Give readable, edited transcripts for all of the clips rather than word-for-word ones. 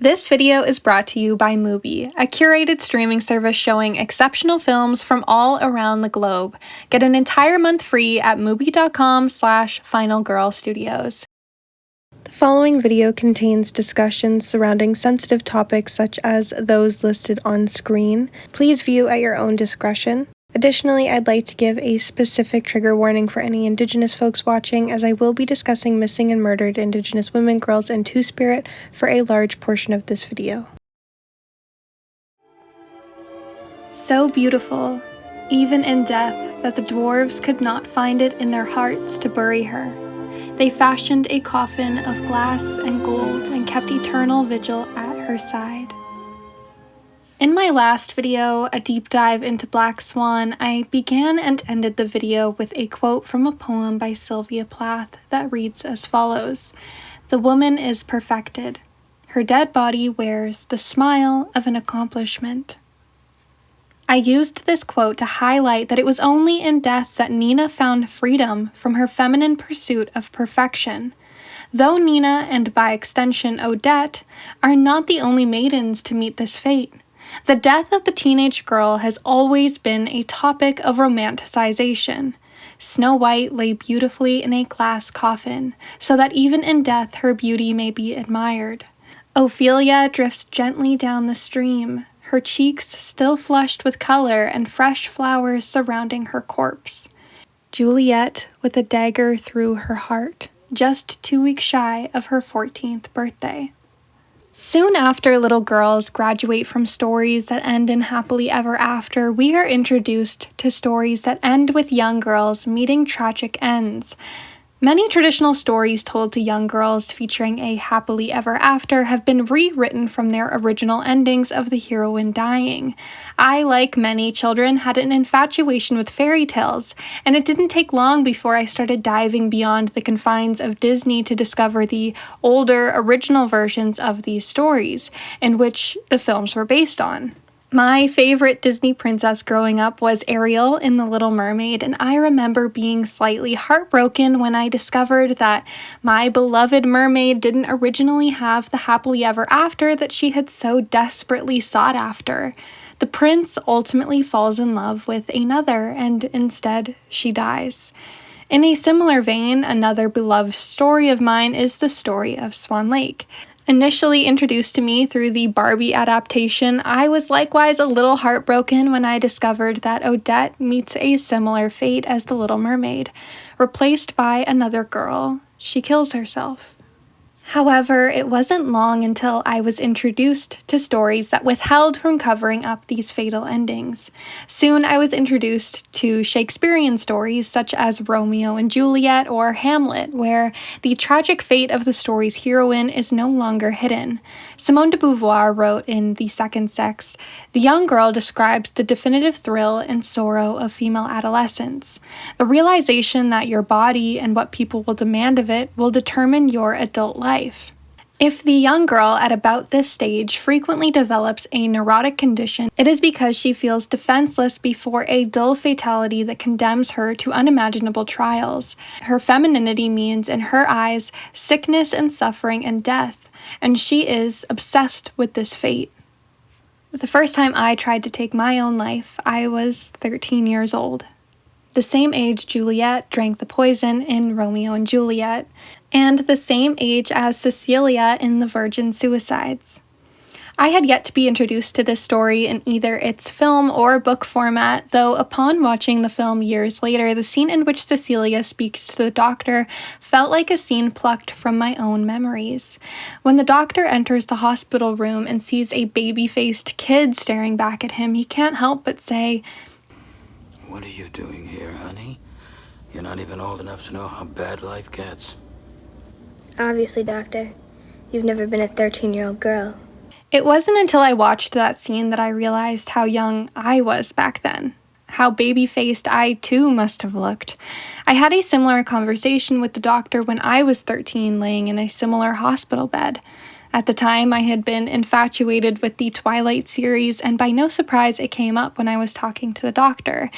This video is brought to you by Mubi, a curated streaming service showing exceptional films from all around the globe. Get an entire month free at mubi.com/finalgirlstudios. The following video contains discussions surrounding sensitive topics such as those listed on screen. Please view at your own discretion. Additionally, I'd like to give a specific trigger warning for any Indigenous folks watching, as I will be discussing missing and murdered Indigenous women, girls, and Two-Spirit for a large portion of this video. So beautiful, even in death, that the dwarves could not find it in their hearts to bury her. They fashioned a coffin of glass and gold and kept eternal vigil at her side. In my last video, a deep dive into Black Swan, I began and ended the video with a quote from a poem by Sylvia Plath that reads as follows: "The woman is perfected. Her dead body wears the smile of an accomplishment." I used this quote to highlight that it was only in death that Nina found freedom from her feminine pursuit of perfection. Though Nina, and by extension Odette, are not the only maidens to meet this fate, the death of the teenage girl has always been a topic of romanticization. Snow White lay beautifully in a glass coffin, so that even in death her beauty may be admired. Ophelia drifts gently down the stream, her cheeks still flushed with color and fresh flowers surrounding her corpse. Juliet with a dagger through her heart, just 2 weeks shy of her 14th birthday. Soon after little girls graduate from stories that end in happily ever after, we are introduced to stories that end with young girls meeting tragic ends. Many traditional stories told to young girls featuring a happily ever after have been rewritten from their original endings of the heroine dying. I, like many children, had an infatuation with fairy tales, and it didn't take long before I started diving beyond the confines of Disney to discover the older, original versions of these stories, in which the films were based on. My favorite Disney princess growing up was Ariel in The Little Mermaid, and I remember being slightly heartbroken when I discovered that my beloved mermaid didn't originally have the happily ever after that she had so desperately sought after. The prince ultimately falls in love with another, and instead she dies. In a similar vein, another beloved story of mine is the story of Swan Lake. Initially introduced to me through the Barbie adaptation, I was likewise a little heartbroken when I discovered that Odette meets a similar fate as the Little Mermaid. Replaced by another girl, she kills herself. However, it wasn't long until I was introduced to stories that withheld from covering up these fatal endings. Soon I was introduced to Shakespearean stories such as Romeo and Juliet or Hamlet, where the tragic fate of the story's heroine is no longer hidden. Simone de Beauvoir wrote in The Second Sex, "The young girl describes the definitive thrill and sorrow of female adolescence. The realization that your body and what people will demand of it will determine your adult life. If the young girl at about this stage frequently develops a neurotic condition, it is because she feels defenseless before a dull fatality that condemns her to unimaginable trials. Her femininity means, in her eyes, sickness and suffering and death, and she is obsessed with this fate." The first time I tried to take my own life, I was 13 years old. The same age Juliet drank the poison in Romeo and Juliet, and the same age as Cecilia in The Virgin Suicides. I had yet to be introduced to this story in either its film or book format, though upon watching the film years later, the scene in which Cecilia speaks to the doctor felt like a scene plucked from my own memories. When the doctor enters the hospital room and sees a baby-faced kid staring back at him, he can't help but say, "What are you doing here, honey? You're not even old enough to know how bad life gets." Obviously, Doctor. You've never been a 13-year-old girl. It wasn't until I watched that scene that I realized how young I was back then. How baby-faced I too must have looked. I had a similar conversation with the doctor when I was 13, laying in a similar hospital bed. At the time, I had been infatuated with the Twilight series, and by no surprise it came up when I was talking to the doctor.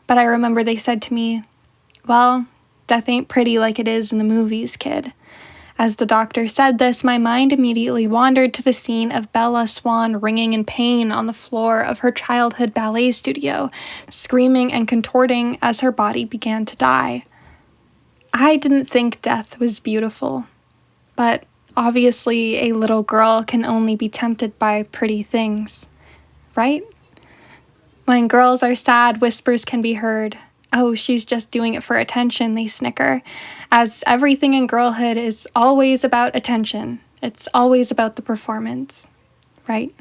But I remember they said to me, "Well, death ain't pretty like it is in the movies, kid." As the doctor said this, my mind immediately wandered to the scene of Bella Swan wringing in pain on the floor of her childhood ballet studio, screaming and contorting as her body began to die. I didn't think death was beautiful, but obviously a little girl can only be tempted by pretty things, right? When girls are sad, whispers can be heard. Oh, she's just doing it for attention, they snicker, as everything in girlhood is always about attention. It's always about the performance, right?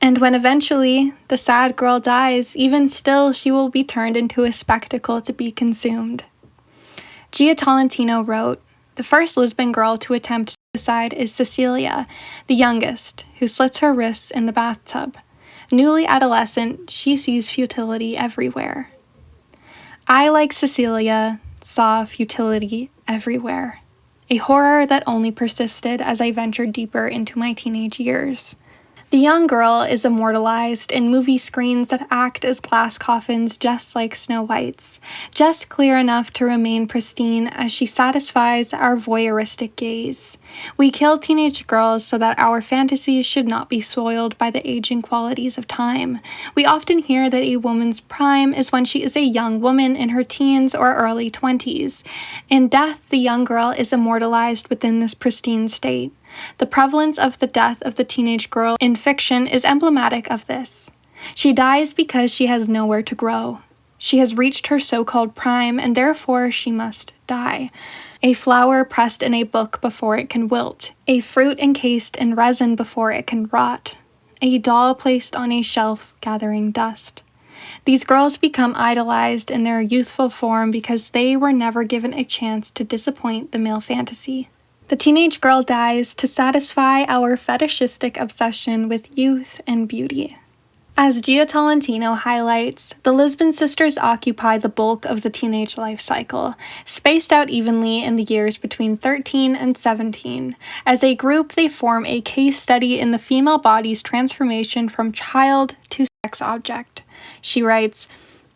And when eventually the sad girl dies, even still she will be turned into a spectacle to be consumed. Gia Tolentino wrote, "The first Lisbon girl to attempt suicide is Cecilia, the youngest, who slits her wrists in the bathtub. Newly adolescent, she sees futility everywhere." I, like Cecilia, saw futility everywhere, a horror that only persisted as I ventured deeper into my teenage years. The young girl is immortalized in movie screens that act as glass coffins just like Snow White's, just clear enough to remain pristine as she satisfies our voyeuristic gaze. We kill teenage girls so that our fantasies should not be soiled by the aging qualities of time. We often hear that a woman's prime is when she is a young woman in her teens or early 20s. In death, the young girl is immortalized within this pristine state. The prevalence of the death of the teenage girl in fiction is emblematic of this. She dies because she has nowhere to grow. She has reached her so-called prime, and therefore she must die. A flower pressed in a book before it can wilt. A fruit encased in resin before it can rot. A doll placed on a shelf gathering dust. These girls become idolized in their youthful form because they were never given a chance to disappoint the male fantasy. The teenage girl dies to satisfy our fetishistic obsession with youth and beauty. As Gia Tolentino highlights, the Lisbon sisters occupy the bulk of the teenage life cycle, spaced out evenly in the years between 13 and 17. As a group, they form a case study in the female body's transformation from child to sex object. She writes,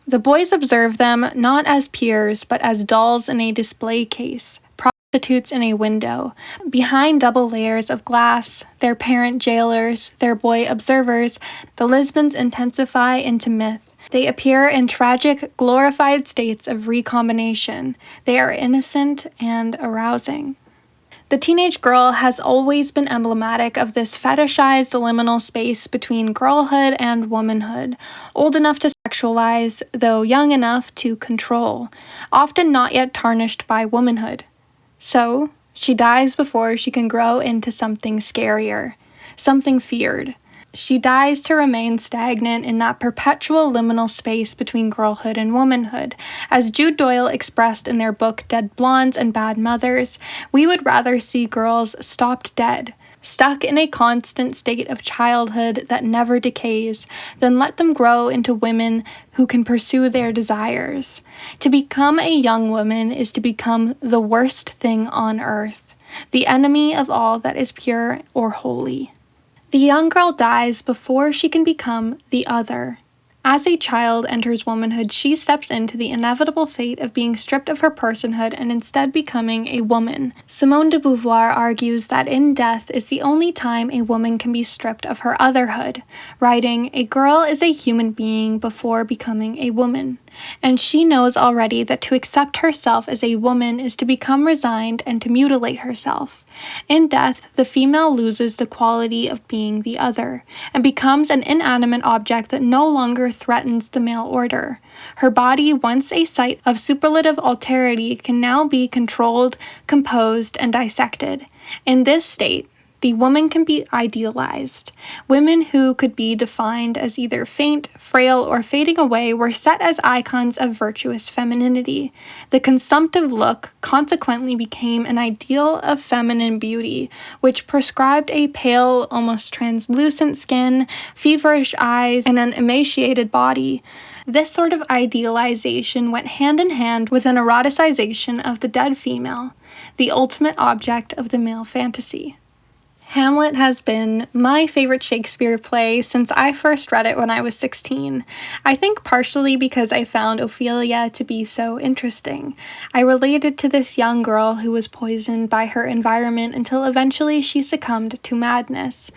"The boys observe them not as peers, but as dolls in a display case, prostitutes in a window. Behind double layers of glass, their parent jailers, their boy observers, the Lisbons intensify into myth. They appear in tragic, glorified states of recombination. They are innocent and arousing." The teenage girl has always been emblematic of this fetishized liminal space between girlhood and womanhood, old enough to sexualize, though young enough to control, often not yet tarnished by womanhood. So, she dies before she can grow into something scarier, something feared. She dies to remain stagnant in that perpetual liminal space between girlhood and womanhood. As Jude Doyle expressed in their book Dead Blondes and Bad Mothers, we would rather see girls stopped dead, stuck in a constant state of childhood that never decays, then let them grow into women who can pursue their desires. To become a young woman is to become the worst thing on earth, the enemy of all that is pure or holy. The young girl dies before she can become the other. As a child enters womanhood, she steps into the inevitable fate of being stripped of her personhood and instead becoming a woman. Simone de Beauvoir argues that in death is the only time a woman can be stripped of her otherhood, writing, "A girl is a human being before becoming a woman, and she knows already that to accept herself as a woman is to become resigned and to mutilate herself. In death, the female loses the quality of being the other, and becomes an inanimate object that no longer threatens the male order. Her body, once a site of superlative alterity, can now be controlled, composed, and dissected. In this state, the woman can be idealized. Women who could be defined as either faint, frail, or fading away were set as icons of virtuous femininity. The consumptive look consequently became an ideal of feminine beauty, which prescribed a pale, almost translucent skin, feverish eyes, and an emaciated body. This sort of idealization went hand in hand with an eroticization of the dead female, the ultimate object of the male fantasy." Hamlet has been my favorite Shakespeare play since I first read it when I was 16. I think partially because I found Ophelia to be so interesting. I related to this young girl who was poisoned by her environment until eventually she succumbed to madness.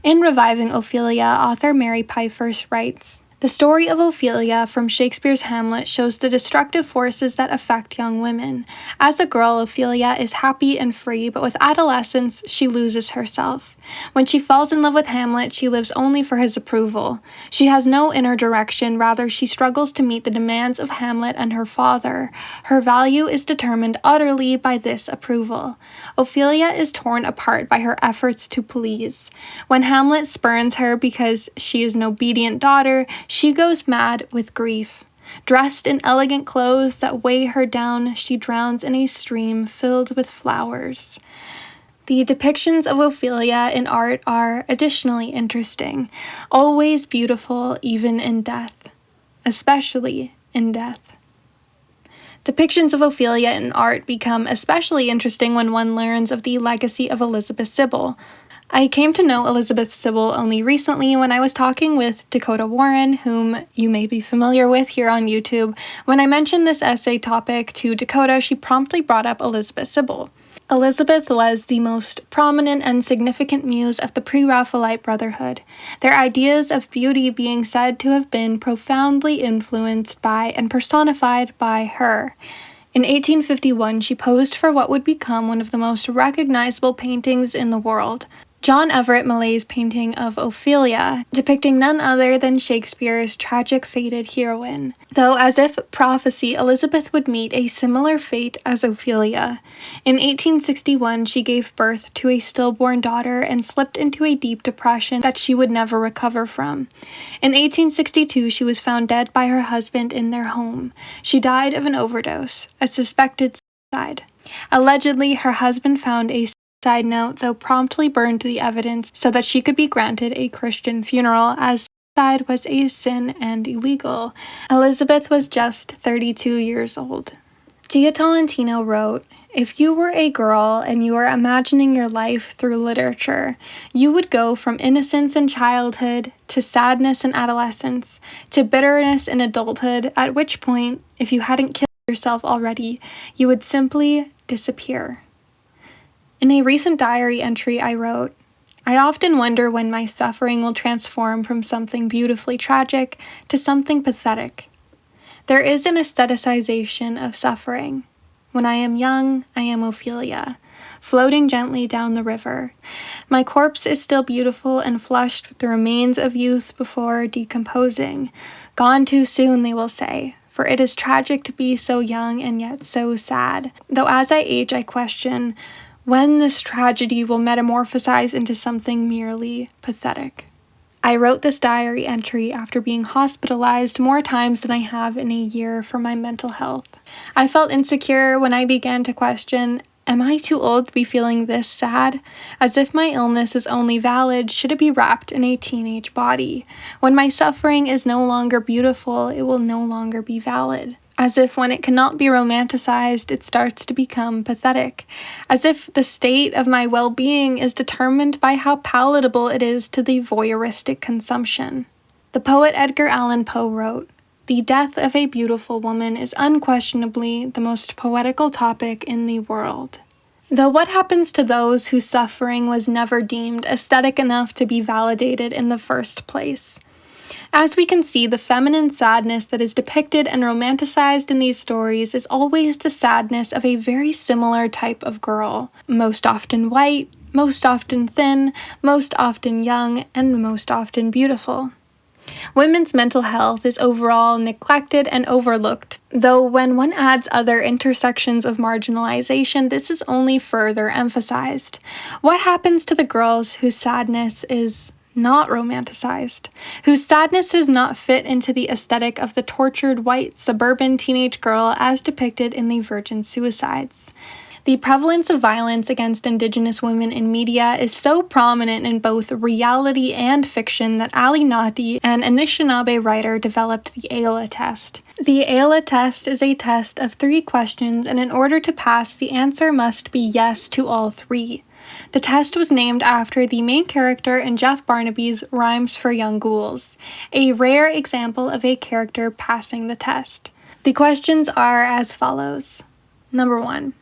In reviving Ophelia, author Mary Pfeiffer writes, "The story of Ophelia from Shakespeare's Hamlet shows the destructive forces that affect young women. As a girl, Ophelia is happy and free, but with adolescence, she loses herself. When she falls in love with Hamlet, she lives only for his approval. She has no inner direction, rather she struggles to meet the demands of Hamlet and her father. Her value is determined utterly by this approval. Ophelia is torn apart by her efforts to please. When Hamlet spurns her because she is an obedient daughter, she goes mad with grief. Dressed in elegant clothes that weigh her down, she drowns in a stream filled with flowers." The depictions of Ophelia in art are additionally interesting, always beautiful even in death, especially in death. Depictions of Ophelia in art become especially interesting when one learns of the legacy of Elizabeth Sibyl. I came to know Elizabeth Sibyl only recently when I was talking with Dakota Warren, whom you may be familiar with here on YouTube. When I mentioned this essay topic to Dakota, she promptly brought up Elizabeth Sibyl. Elizabeth was the most prominent and significant muse of the pre-Raphaelite Brotherhood, their ideas of beauty being said to have been profoundly influenced by and personified by her. In 1851, she posed for what would become one of the most recognizable paintings in the world, John Everett Millet's painting of Ophelia, depicting none other than Shakespeare's tragic fated heroine. Though, as if prophecy, Elizabeth would meet a similar fate as Ophelia. In 1861, she gave birth to a stillborn daughter and slipped into a deep depression that she would never recover from. In 1862, she was found dead by her husband in their home. She died of an overdose, a suspected suicide. Allegedly, her husband found a side note, though promptly burned the evidence so that she could be granted a Christian funeral, as suicide was a sin and illegal. Elizabeth was just 32 years old. Gia Tolentino wrote, "If you were a girl and you were imagining your life through literature, you would go from innocence in childhood to sadness in adolescence to bitterness in adulthood, at which point, if you hadn't killed yourself already, you would simply disappear." In a recent diary entry I wrote, "I often wonder when my suffering will transform from something beautifully tragic to something pathetic. There is an aestheticization of suffering. When I am young, I am Ophelia, floating gently down the river. My corpse is still beautiful and flushed with the remains of youth before decomposing. Gone too soon, they will say, for it is tragic to be so young and yet so sad. Though as I age, I question when this tragedy will metamorphosize into something merely pathetic." I wrote this diary entry after being hospitalized more times than I have in a year for my mental health. I felt insecure when I began to question, am I too old to be feeling this sad? As if my illness is only valid should it be wrapped in a teenage body. When my suffering is no longer beautiful, it will no longer be valid. As if when it cannot be romanticized, it starts to become pathetic. As if the state of my well-being is determined by how palatable it is to the voyeuristic consumption. The poet Edgar Allan Poe wrote, "The death of a beautiful woman is unquestionably the most poetical topic in the world." Though what happens to those whose suffering was never deemed aesthetic enough to be validated in the first place? As we can see, the feminine sadness that is depicted and romanticized in these stories is always the sadness of a very similar type of girl, most often white, most often thin, most often young, and most often beautiful. Women's mental health is overall neglected and overlooked, though when one adds other intersections of marginalization, this is only further emphasized. What happens to the girls whose sadness is not romanticized, whose sadness does not fit into the aesthetic of the tortured white suburban teenage girl as depicted in the Virgin Suicides? The prevalence of violence against Indigenous women in media is so prominent in both reality and fiction that Ali Nati, an Anishinaabe writer, developed the Ayla test. The Ayla test is a test of 3 questions, and in order to pass, the answer must be yes to all 3. The test was named after the main character in Jeff Barnaby's Rhymes for Young Ghouls, a rare example of a character passing the test. The questions are as follows. Number 1.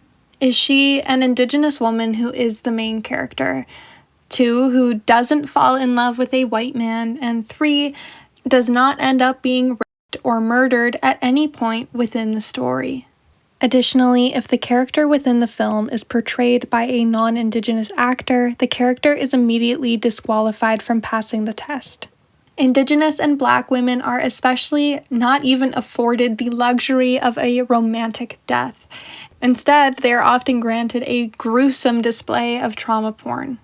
Is she an Indigenous woman who is the main character? 2. Who doesn't fall in love with a white man? And 3. Does not end up being raped or murdered at any point within the story. Additionally, if the character within the film is portrayed by a non-Indigenous actor, the character is immediately disqualified from passing the test. Indigenous and Black women are especially not even afforded the luxury of a romantic death. Instead, they are often granted a gruesome display of trauma porn.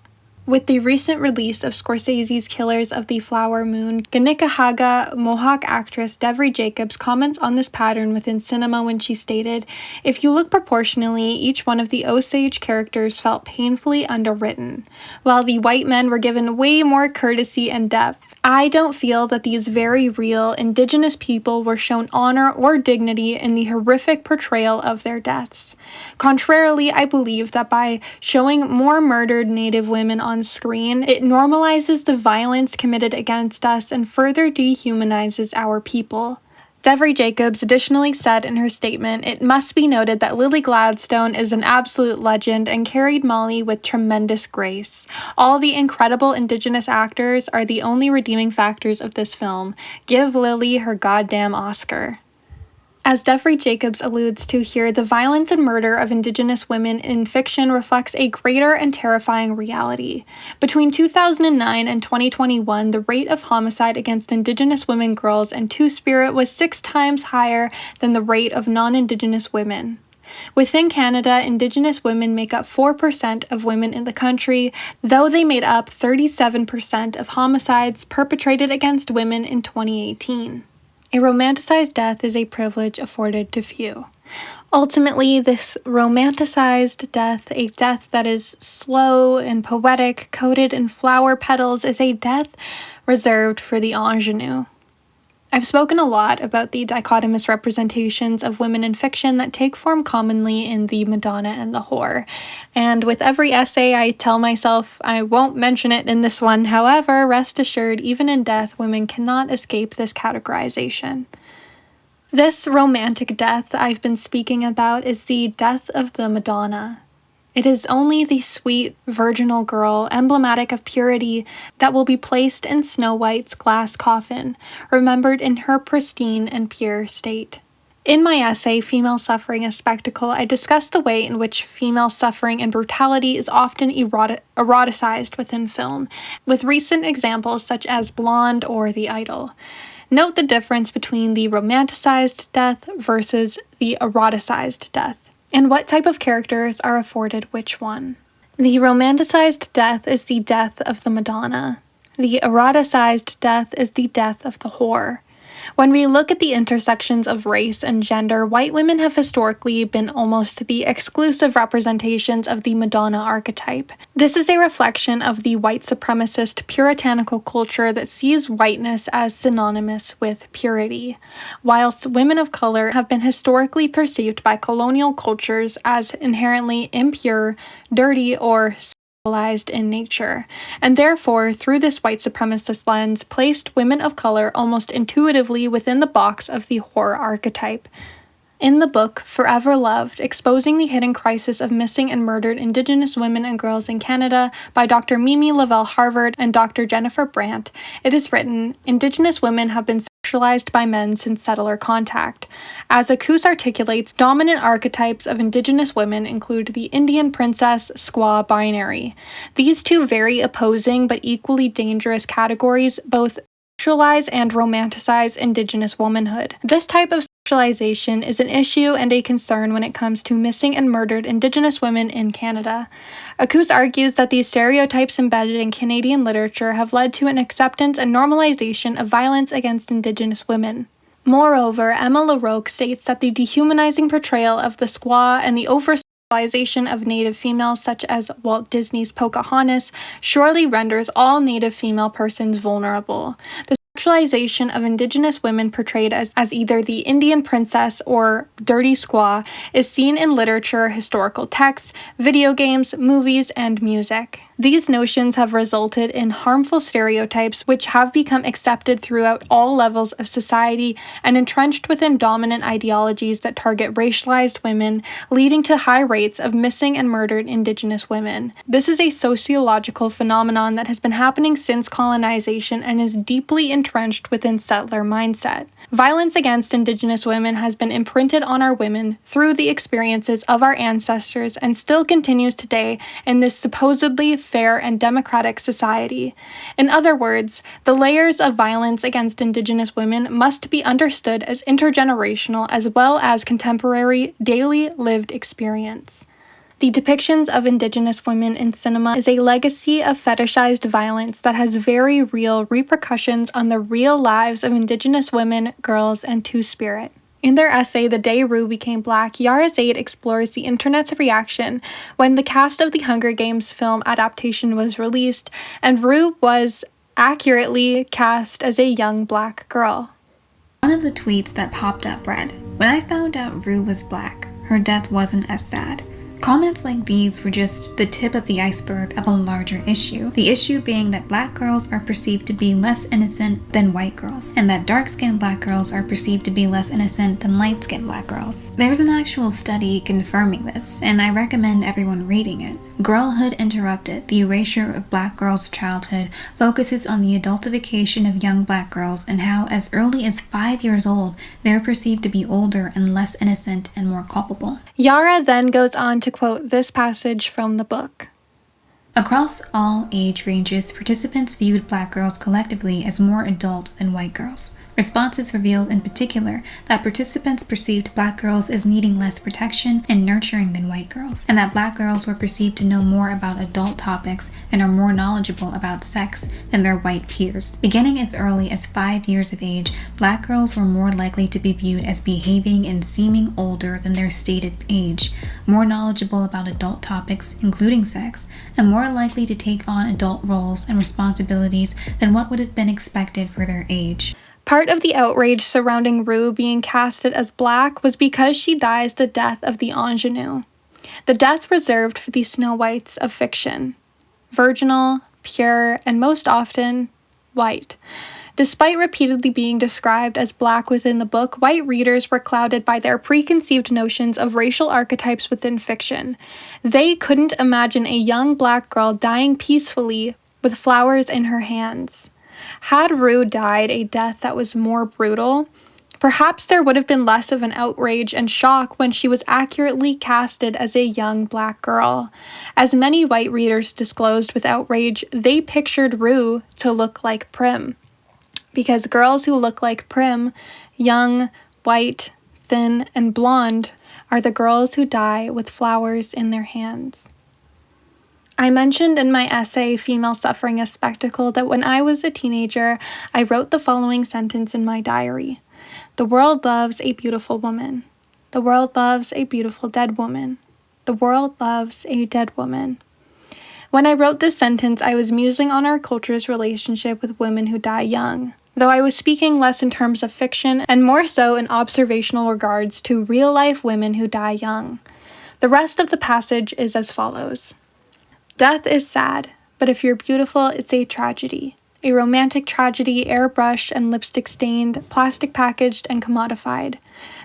With the recent release of Scorsese's Killers of the Flower Moon, Ganikahaga Mohawk actress Devry Jacobs comments on this pattern within cinema when she stated, "If you look proportionally, each one of the Osage characters felt painfully underwritten, while the white men were given way more courtesy and depth. I don't feel that these very real Indigenous people were shown honor or dignity in the horrific portrayal of their deaths. Contrarily, I believe that by showing more murdered Native women on screen, it normalizes the violence committed against us and further dehumanizes our people." Devry Jacobs additionally said in her statement, "It must be noted that Lily Gladstone is an absolute legend and carried Molly with tremendous grace. All the incredible Indigenous actors are the only redeeming factors of this film. Give Lily her goddamn Oscar." As Devry Jacobs alludes to here, the violence and murder of Indigenous women in fiction reflects a greater and terrifying reality. Between 2009 and 2021, the rate of homicide against Indigenous women girls and Two-Spirit was 6 times higher than the rate of non-Indigenous women. Within Canada, Indigenous women make up 4% of women in the country, though they made up 37% of homicides perpetrated against women in 2018. A romanticized death is a privilege afforded to few. Ultimately, this romanticized death, a death that is slow and poetic, coated in flower petals, is a death reserved for the ingenue. I've spoken a lot about the dichotomous representations of women in fiction that take form commonly in the Madonna and the Whore, and with every essay I tell myself I won't mention it in this one. However, rest assured, even in death, women cannot escape this categorization. This romantic death I've been speaking about is the death of the Madonna. It is only the sweet, virginal girl, emblematic of purity, that will be placed in Snow White's glass coffin, remembered in her pristine and pure state. In my essay, Female Suffering: A Spectacle, I discuss the way in which female suffering and brutality is often eroticized within film, with recent examples such as Blonde or The Idol. Note the difference between the romanticized death versus the eroticized death, and what type of characters are afforded which one. The romanticized death is the death of the Madonna. The eroticized death is the death of the whore. When we look at the intersections of race and gender, white women have historically been almost the exclusive representations of the Madonna archetype. This is a reflection of the white supremacist puritanical culture that sees whiteness as synonymous with purity, whilst women of color have been historically perceived by colonial cultures as inherently impure, dirty, or in nature, and therefore, through this white supremacist lens, placed women of color almost intuitively within the box of the whore archetype. In the book, Forever Loved, Exposing the Hidden Crisis of Missing and Murdered Indigenous Women and Girls in Canada by Dr. Mimi Lavelle Harvard and Dr. Jennifer Brandt, it is written, Indigenous women have been sexualized by men since settler contact. As Acus articulates, dominant archetypes of Indigenous women include the Indian princess squaw binary. These two very opposing but equally dangerous categories both sexualize and romanticize Indigenous womanhood. This type of sexualization is an issue and a concern when it comes to missing and murdered Indigenous women in Canada. Acus argues that these stereotypes embedded in Canadian literature have led to an acceptance and normalization of violence against Indigenous women. Moreover, Emma LaRocque states that the dehumanizing portrayal of the squaw and the over-sexualization of Native females such as Walt Disney's Pocahontas surely renders all Native female persons vulnerable. The Sexualization of Indigenous women portrayed as either the Indian princess or dirty squaw is seen in literature, historical texts, video games, movies, and music. These notions have resulted in harmful stereotypes which have become accepted throughout all levels of society and entrenched within dominant ideologies that target racialized women, leading to high rates of missing and murdered Indigenous women. This is a sociological phenomenon that has been happening since colonization and is deeply entrenched within settler mindset. Violence against Indigenous women has been imprinted on our women through the experiences of our ancestors and still continues today in this supposedly fair and democratic society. In other words, the layers of violence against Indigenous women must be understood as intergenerational as well as contemporary, daily lived experience. The depictions of Indigenous women in cinema is a legacy of fetishized violence that has very real repercussions on the real lives of Indigenous women, girls, and Two-Spirit. In their essay, The Day Rue Became Black, Yara Zaid explores the internet's reaction when the cast of the Hunger Games film adaptation was released, and Rue was accurately cast as a young black girl. One of the tweets that popped up read, "When I found out Rue was black, her death wasn't as sad." Comments like these were just the tip of the iceberg of a larger issue. The issue being that black girls are perceived to be less innocent than white girls, and that dark-skinned black girls are perceived to be less innocent than light-skinned black girls. There's an actual study confirming this, and I recommend everyone reading it. Girlhood Interrupted, the erasure of black girls' childhood, focuses on the adultification of young black girls and how as early as 5 years old, they're perceived to be older and less innocent and more culpable. Yara then goes on to quote this passage from the book. Across all age ranges, participants viewed black girls collectively as more adult than white girls. Responses revealed in particular that participants perceived black girls as needing less protection and nurturing than white girls, and that black girls were perceived to know more about adult topics and are more knowledgeable about sex than their white peers. Beginning as early as 5 years of age, black girls were more likely to be viewed as behaving and seeming older than their stated age, more knowledgeable about adult topics, including sex, and more likely to take on adult roles and responsibilities than what would have been expected for their age. Part of the outrage surrounding Rue being casted as black was because she dies the death of the ingenue, the death reserved for the Snow Whites of fiction. Virginal, pure, and most often, white. Despite repeatedly being described as black within the book, white readers were clouded by their preconceived notions of racial archetypes within fiction. They couldn't imagine a young black girl dying peacefully with flowers in her hands. Had Rue died a death that was more brutal, perhaps there would have been less of an outrage and shock when she was accurately casted as a young black girl. As many white readers disclosed with outrage, they pictured Rue to look like Prim. Because girls who look like Prim, young, white, thin, and blonde, are the girls who die with flowers in their hands. I mentioned in my essay, Female Suffering as Spectacle, that when I was a teenager, I wrote the following sentence in my diary. The world loves a beautiful woman. The world loves a beautiful dead woman. The world loves a dead woman. When I wrote this sentence, I was musing on our culture's relationship with women who die young, though I was speaking less in terms of fiction and more so in observational regards to real-life women who die young. The rest of the passage is as follows. Death is sad, but if you're beautiful, it's a tragedy. A romantic tragedy, airbrushed and lipstick-stained, plastic packaged and commodified.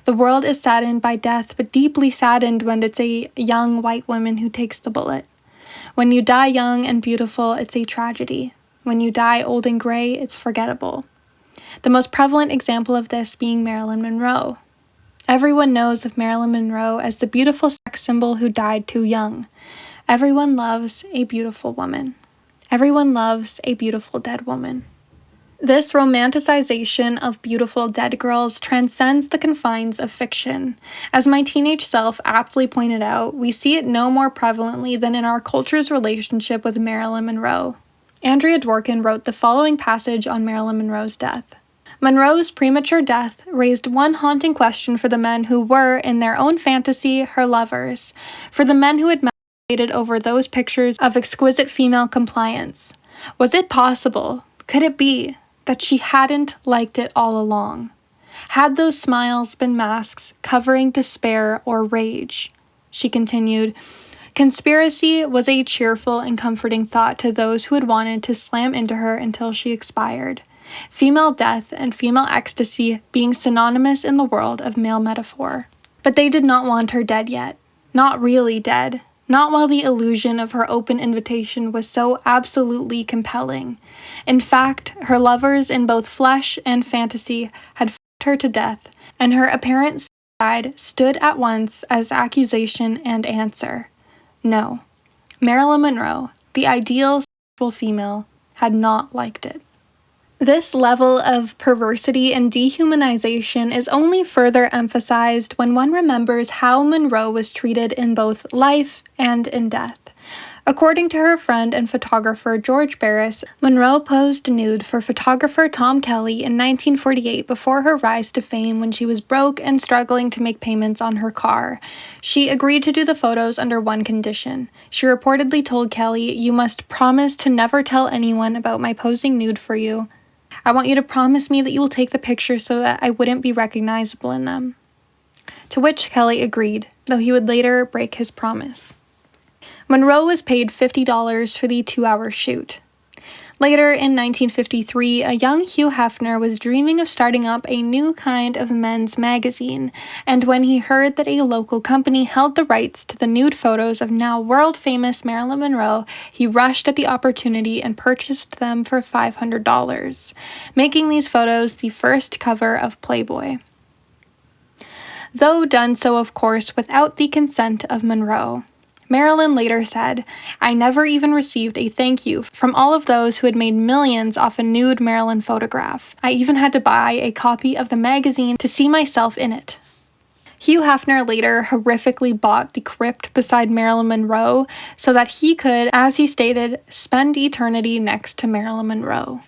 The world is saddened by death, but deeply saddened when it's a young white woman who takes the bullet. When you die young and beautiful, it's a tragedy. When you die old and gray, it's forgettable. The most prevalent example of this being Marilyn Monroe. Everyone knows of Marilyn Monroe as the beautiful sex symbol who died too young. Everyone loves a beautiful woman. Everyone loves a beautiful dead woman. This romanticization of beautiful dead girls transcends the confines of fiction. As my teenage self aptly pointed out, we see it no more prevalently than in our culture's relationship with Marilyn Monroe. Andrea Dworkin wrote the following passage on Marilyn Monroe's death. Monroe's premature death raised one haunting question for the men who were, in their own fantasy, her lovers, for the men who had over those pictures of exquisite female compliance. Was it possible? Could it be that she hadn't liked it all along. Had those smiles been masks covering despair or rage? She continued, conspiracy was a cheerful and comforting thought to those who had wanted to slam into her until she expired. Female death and female ecstasy being synonymous in the world of male metaphor. But they did not want her dead yet. Not really dead. Not while the illusion of her open invitation was so absolutely compelling. In fact, her lovers in both flesh and fantasy had f***ed her to death, and her apparent suicide stood at once as accusation and answer. No. Marilyn Monroe, the ideal sexual female, had not liked it. This level of perversity and dehumanization is only further emphasized when one remembers how Monroe was treated in both life and in death. According to her friend and photographer George Barris, Monroe posed nude for photographer Tom Kelly in 1948 before her rise to fame when she was broke and struggling to make payments on her car. She agreed to do the photos under one condition. She reportedly told Kelly, "You must promise to never tell anyone about my posing nude for you. I want you to promise me that you will take the pictures so that I wouldn't be recognizable in them." To which Kelly agreed, though he would later break his promise. Monroe was paid $50 for the 2-hour shoot. Later, in 1953, a young Hugh Hefner was dreaming of starting up a new kind of men's magazine, and when he heard that a local company held the rights to the nude photos of now world-famous Marilyn Monroe, he rushed at the opportunity and purchased them for $500, making these photos the first cover of Playboy. Though done so, of course, without the consent of Monroe. Marilyn later said, "I never even received a thank you from all of those who had made millions off a nude Marilyn photograph. I even had to buy a copy of the magazine to see myself in it." Hugh Hefner later horrifically bought the crypt beside Marilyn Monroe so that he could, as he stated, spend eternity next to Marilyn Monroe.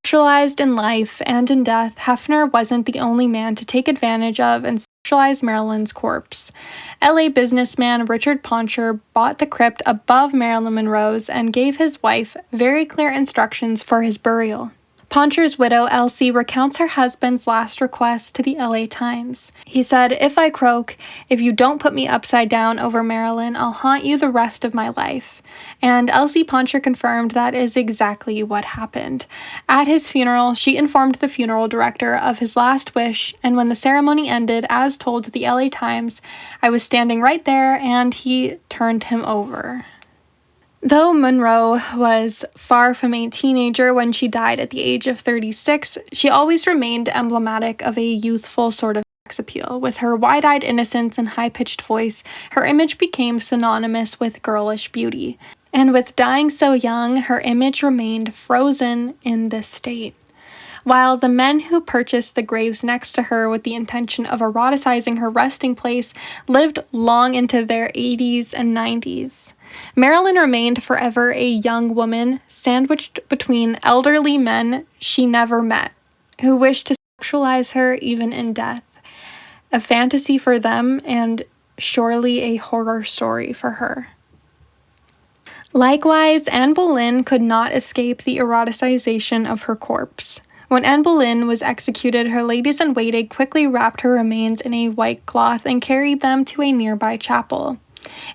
Sexualized in life and in death, Hefner wasn't the only man to take advantage of and sexualize Marilyn's corpse. LA businessman Richard Poncher bought the crypt above Marilyn Monroe's and gave his wife very clear instructions for his burial. Poncher's widow, Elsie, recounts her husband's last request to the LA Times. He said, "If I croak, if you don't put me upside down over Marilyn, I'll haunt you the rest of my life." And Elsie Poncher confirmed that is exactly what happened. At his funeral, she informed the funeral director of his last wish, and when the ceremony ended, as told to the LA Times, "I was standing right there and he turned him over." Though Monroe was far from a teenager when she died at the age of 36, she always remained emblematic of a youthful sort of sex appeal. With her wide-eyed innocence and high-pitched voice, her image became synonymous with girlish beauty. And with dying so young, her image remained frozen in this state. While the men who purchased the graves next to her with the intention of eroticizing her resting place lived long into their 80s and 90s. Marilyn remained forever a young woman, sandwiched between elderly men she never met, who wished to sexualize her even in death. A fantasy for them, and surely a horror story for her. Likewise, Anne Boleyn could not escape the eroticization of her corpse. When Anne Boleyn was executed, her ladies-in-waiting quickly wrapped her remains in a white cloth and carried them to a nearby chapel.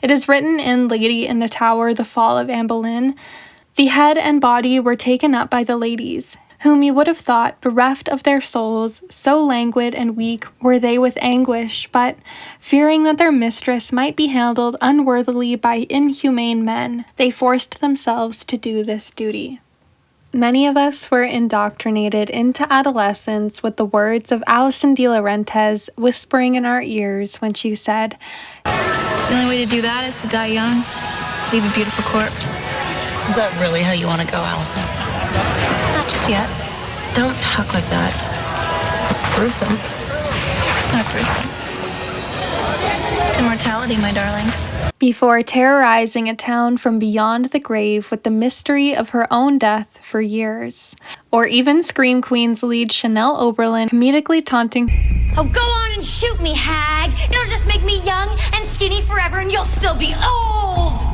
It is written in Lady in the Tower, The Fall of Anne Boleyn, "The head and body were taken up by the ladies, whom you would have thought bereft of their souls, so languid and weak were they with anguish, but, fearing that their mistress might be handled unworthily by inhumane men, they forced themselves to do this duty." Many of us were indoctrinated into adolescence with the words of Alison de Laurentiis whispering in our ears when she said, "The only way to do that is to die young, leave a beautiful corpse." Is that really how you want to go, Allison? Not just yet. Don't talk like that. It's gruesome. It's not gruesome. It's immortality, my darlings. before terrorizing a town from beyond the grave with the mystery of her own death for years. Or even Scream Queen's lead Chanel Oberlin comedically taunting, "Oh, go on and shoot me, hag. It'll just make me young and skinny forever and you'll still be old."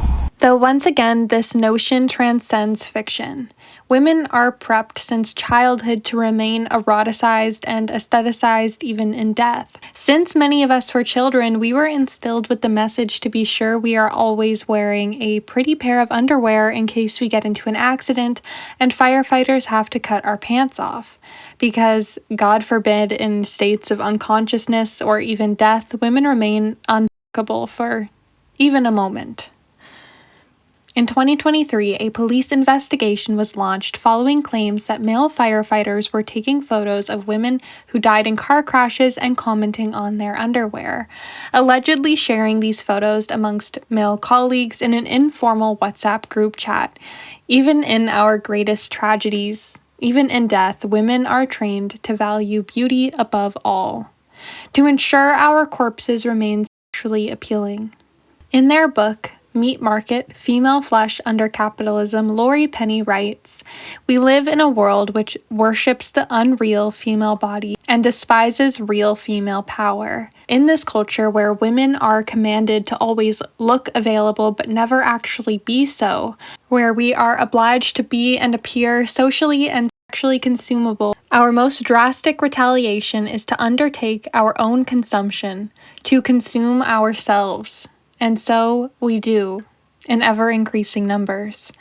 Though once again, this notion transcends fiction. Women are prepped since childhood to remain eroticized and aestheticized even in death. Since many of us were children, we were instilled with the message to be sure we are always wearing a pretty pair of underwear in case we get into an accident and firefighters have to cut our pants off. Because, God forbid, in states of unconsciousness or even death, women remain unfuckable for even a moment. In 2023, a police investigation was launched following claims that male firefighters were taking photos of women who died in car crashes and commenting on their underwear, allegedly sharing these photos amongst male colleagues in an informal WhatsApp group chat. Even in our greatest tragedies, even in death, women are trained to value beauty above all, to ensure our corpses remain sexually appealing. In their book, Meat Market, Female Flesh Under Capitalism, Laurie Penny writes, "We live in a world which worships the unreal female body and despises real female power. In this culture where women are commanded to always look available but never actually be so, where we are obliged to be and appear socially and sexually consumable, our most drastic retaliation is to undertake our own consumption, to consume ourselves. And so we do, in ever-increasing numbers.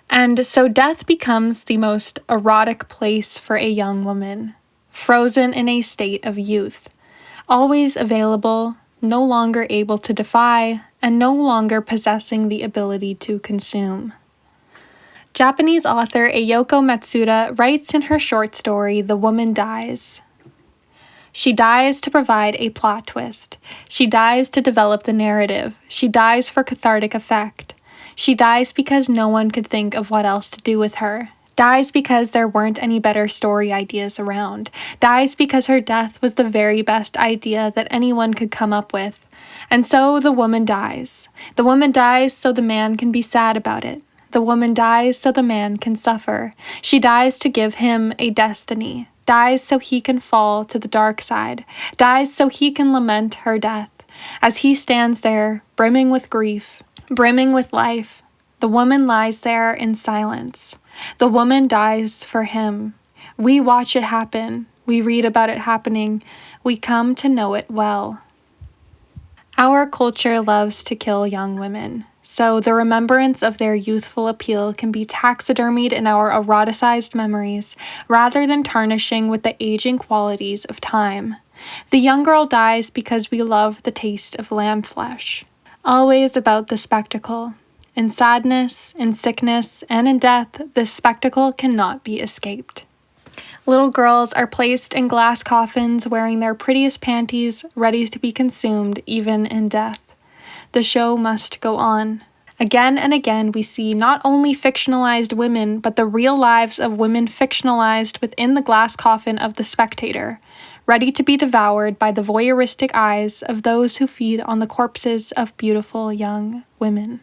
And so death becomes the most erotic place for a young woman, frozen in a state of youth, always available, no longer able to defy, and no longer possessing the ability to consume." Japanese author Ayoko Matsuda writes in her short story, The Woman Dies, "She dies to provide a plot twist. She dies to develop the narrative. She dies for cathartic effect. She dies because no one could think of what else to do with her. Dies because there weren't any better story ideas around. Dies because her death was the very best idea that anyone could come up with. And so the woman dies. The woman dies so the man can be sad about it. The woman dies so the man can suffer. She dies to give him a destiny. Dies so he can fall to the dark side, dies so he can lament her death. As he stands there, brimming with grief, brimming with life, the woman lies there in silence. The woman dies for him. We watch it happen. We read about it happening. We come to know it well." Our culture loves to kill young women. So the remembrance of their youthful appeal can be taxidermied in our eroticized memories, rather than tarnishing with the aging qualities of time. The young girl dies because we love the taste of lamb flesh. Always about the spectacle. In sadness, in sickness, and in death, this spectacle cannot be escaped. Little girls are placed in glass coffins wearing their prettiest panties, ready to be consumed even in death. The show must go on. Again and again, we see not only fictionalized women, but the real lives of women fictionalized within the glass coffin of the spectator, ready to be devoured by the voyeuristic eyes of those who feed on the corpses of beautiful young women.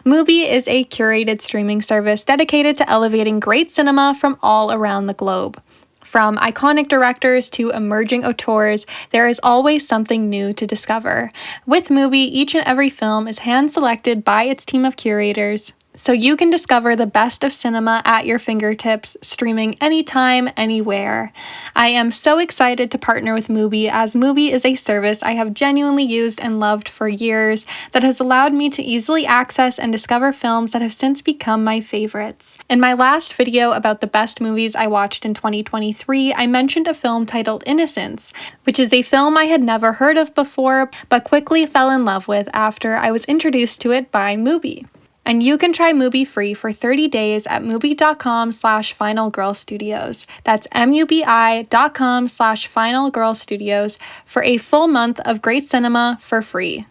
Mubi is a curated streaming service dedicated to elevating great cinema from all around the globe. From iconic directors to emerging auteurs, there is always something new to discover. With Mubi, each and every film is hand-selected by its team of curators, so you can discover the best of cinema at your fingertips, streaming anytime, anywhere. I am so excited to partner with Mubi, as Mubi is a service I have genuinely used and loved for years that has allowed me to easily access and discover films that have since become my favorites. In my last video about the best movies I watched in 2023, I mentioned a film titled Innocence, which is a film I had never heard of before, but quickly fell in love with after I was introduced to it by Mubi. And you can try Mubi free for 30 days at mubi.com/finalgirlstudios. That's mubi.com/finalgirlstudios for a full month of great cinema for free.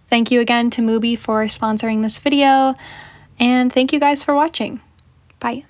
Thank you again to Mubi for sponsoring this video, and thank you guys for watching. Bye.